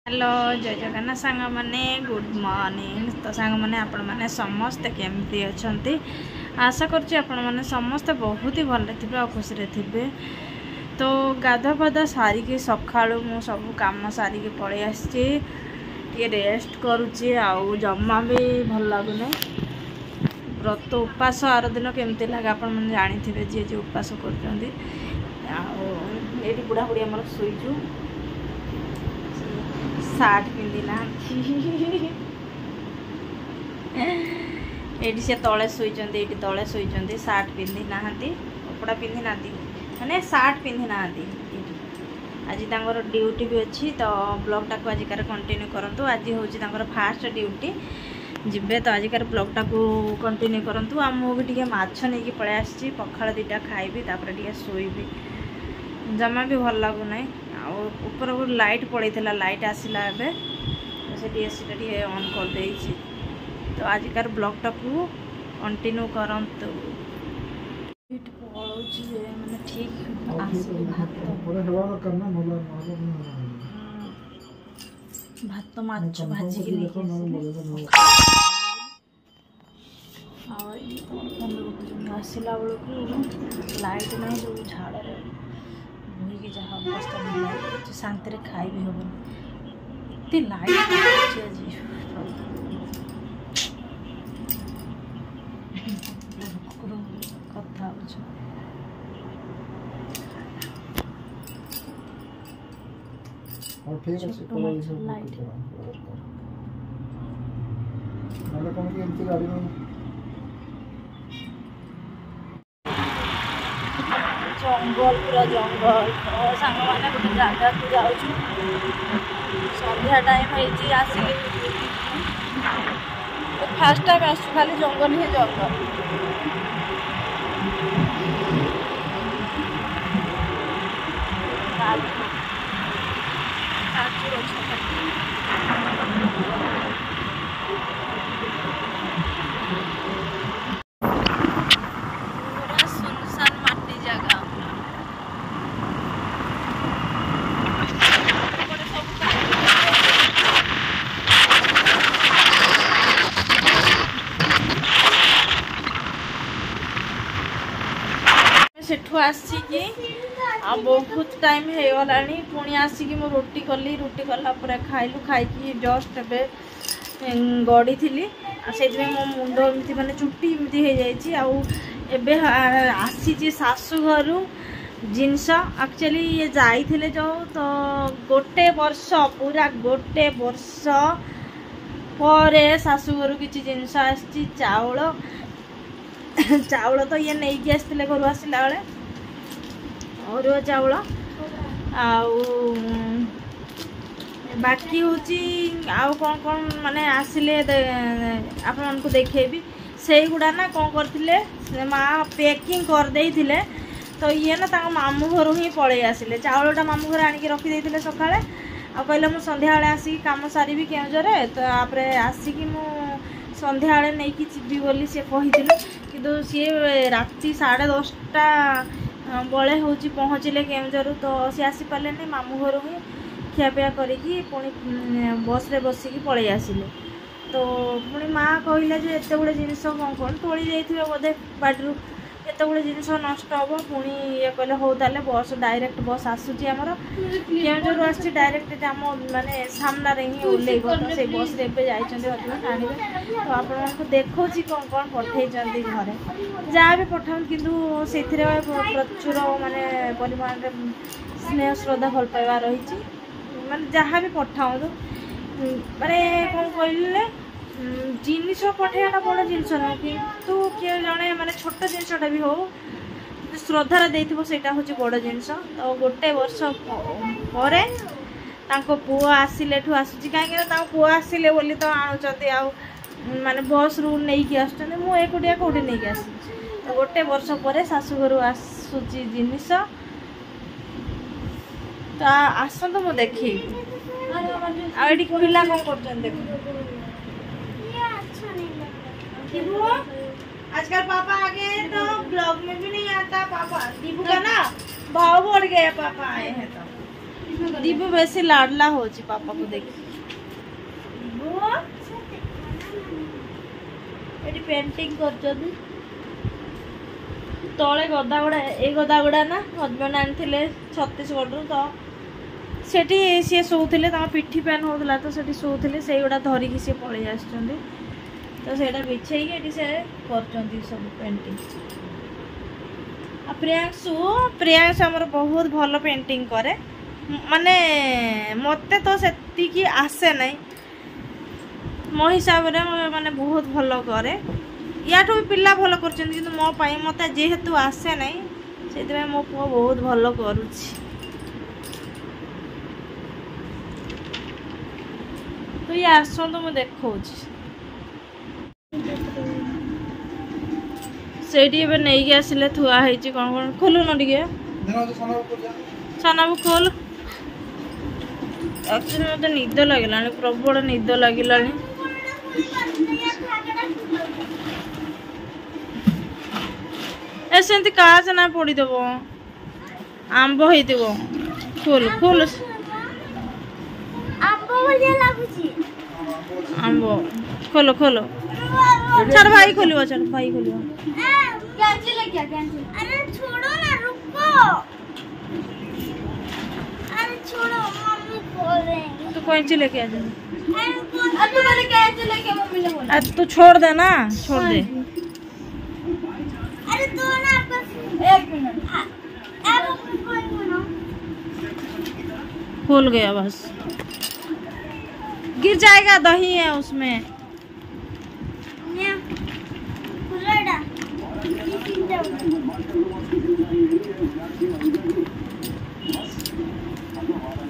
Hello जय जगन्नाथ सांग मैंने गुड मॉर्निंग। तो सांग मैंने आपण मैंने समस्ते केमती अच्छा आशा करुँच आपण मैंने समस्ते बहुत ही भले थे और खुशी थे। तो गाधा पाधा सारिकी सका मु सब कम सारिकी पलि आसी रेस्ट करुँची आउ जमा भी भल लगुनि। व्रत उपास आर दिन केमती लगे आप जानी थे जी जी उपास कर बुढ़ा बुढ़ी आम शुचु सार्ट पिंधि ना ये तले शुई तले शुई सार्ट पिंधि ना कपड़ा पिंधि ना माने सार्ट पिंधि ना। आज तांकर ड्यूटी भी अच्छी तो ब्लॉग टाक आज कंटिन्यू करंतु। आज हूँ फास्ट ड्यूटी जिबे तो आजिकार ब्लॉग टाक कंटिन्यू करंतु। आ मु भी टिके माछ नहीं पळै आछि पखाळ दीटा खाइबी तापर टिके सोइबी जमा भी भल लगुना। ऊपर लाइट पड़े लाइट आसला एबे से एसी टे ऑन कर देछि। तो आजिकार ब्लॉग टाक कंटिन्यू करंतु। माने ठीक भात माछ भाजी आसला बेलू लाइट ना जो झाड़ बुई जहाँ अवस्था शांति खाई भी हम लाइट आज कथा ठीक है जंगल पूरा जंगल सांग मैंने गोटे जगह को जाऊँ संध्या टाइम है आसिक फास्ट टाइम आस खाली जंगल ही जंगल। सेठू आसिकी बहुत टाइम हो गला पुणी आसिकी मु रोटी कली रुटी कला खाइलु खाई जस्ट गड़ी थी से मो मुंड एमती माने चुट्टी एमती हो जाए आसी शाशु घर जिनस एक्चुअली ये जाइए जो तो गोटे वर्ष पूरा गोटे वर्ष पर शाशु घर किसी जिनस आसी चाउल चाउल तो ये नहीं कि आसते घर आसला बेले अरुआ चाउल बाकी हूँ आउ कौन कौन माने आसिले आपण को देखेबी से गुड़ा ना कौन करते माँ पैकिंग कर दे थिले। तो ये ना मामू घर ही पलि आसिले चाउलटा मामू घर आणिक रखी सका आ कहले मु संध्या आसिक कम सारी केउझरे तो आप आसिकी मु संध्या नहीं कि जीवी बोली सी कही किंतु सी राति 10:30 बड़े हूँ पहुँचले केउझर तो सी आसीपारे नहीं मामू घर ही खियापिया करी पुणी बस रे बसिकी पलि आसिले। तो पुणी माँ कहला जो एत गुड़े जिनस कौन कौन तोली जाइए बोधे बाटू एत गुड़े जिनस नष्ट हम पुणी ये कहले हो ताले बस डायरेक्ट बस आसूची आमर केउझर आसी डायरेक्ट आम माने सामना रे ही ओल्लैब तो से बस रे जाइछन्ते हजबैंड आनिबे। तो आपको देखो कौन कौन पठे घरे जहाँ भी पठाऊँ किंतु से प्रचुर माने परिमाण स्नेह श्रद्धा भल पाइबा रही माने जहाँ भी पठाऊँ माने कौन कहले जिनिस पठेगा बड़ जिनस नुह कितु किए जड़े माने छोट जिनसटा भी हो श्रद्धार देथिबो सेटा होची बड़ जिनस। तो गोटे वर्ष परे तांको पुओ आसिले ठु आसुची कहीं पुओ आसिले बोली तो आणुचंती आ माने बस रू नहीं कि आसुचंती मु एकुटिया कोठी नहीं कि आसी। तो गोटे वर्ष परे शाशु घर आसुची जिनिस तो आसतु मु देखी आड़ी पिला कौन कर आजकल पापा आगे तो ब्लॉग में भी नहीं आता पापा दीपू का ना भाव बढ़ गया पापा आए हैं तो दीपू बेसी लाडला होची पापा को देखी एटी पेंटिंग करछदी तले गदा गुड़ा ए गदा गुड़ा ना हजबैंड आनी छत्तीसगढ़ तो सेठी सी शोले पिठी पेन होता तो सेठी शोले से गुड़ा धरिकी सी पलि आस तो सेटा बिछे से कर सब पेंटिंग प्रियांशु आमर बहुत भल पेंटिंग करे माने मते तो सेतिकी आसे नहीं मो हिसाब रे माने बहुत भल करे याठू भी पिला भल कर मो मत जेहेतु आसे नहीं से मो पुआ बहुत भल करुच्ची तो ये आसतु मुझे देखा से नहीं आसिले थुआ है कौन कौन खोलुन टे साना खोल एक्चुअली मत निद लगे प्रबल निद लगे ऐसे काच ना पड़ीदेव आंब हो खोल खोल आंब खोलो खोलो छाड़ भाई खोलियो छाड़ भाई खोलियो कैंसिल है क्या कैंसिल अरे छोड़ो ना रुको अरे छोड़ो मम्मी खोल देंगे तो कैंची लेके आ जा अब तो मैंने कैंसिल लेके मम्मी ने बोला तू छोड़ दे ना छोड़ दे अरे तो ना आपका 1 मिनट अब खोल बोलो खोल गया बस गिर जाएगा दही है उसमें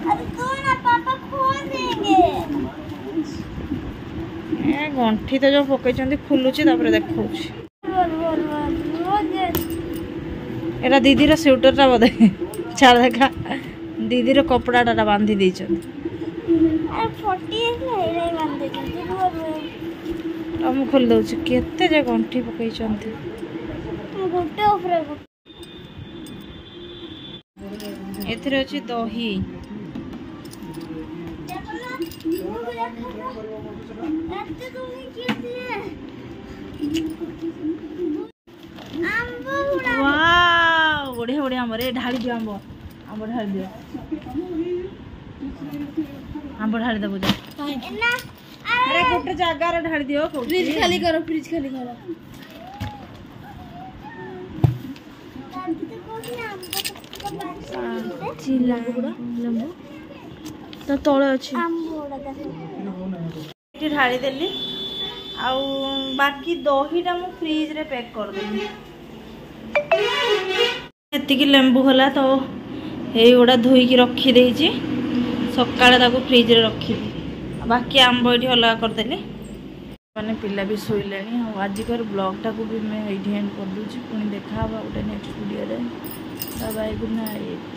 अरे तो ना पापा खोल देंगे गंठी तो जो पकई खुलुची देखा एटा दीदी स्वेटर टा बोधे छाड़ देखा दीदी कपड़ा बांधी दे खोल दौच केते जे गंठी पकई एथिरे अछि दही वाव बढ़िया बढ़िया आंब रे ढाली दियो आंब आंब ढाली दियो आंब ढाली दबो जा अरे गोटे जगह रे ढाली दियो फ्रिज खाली करो चिला लेंबू तो तले अच्छी ढाली देली आउ बाकी दहीटा मु फ्रिज रे पैक कर देली एतिकी लेंबू होला तो ये गुड़ा धोईकी रखी देइची सकाळे ताको फ्रिज रे रखी बाकी आंब ये अलग करदेली मैंने पिला भी शोले आजिकर ब्लॉगटा को भी मैं ये एंड कर दूँ पुणी देखा गोटे next video bye good night.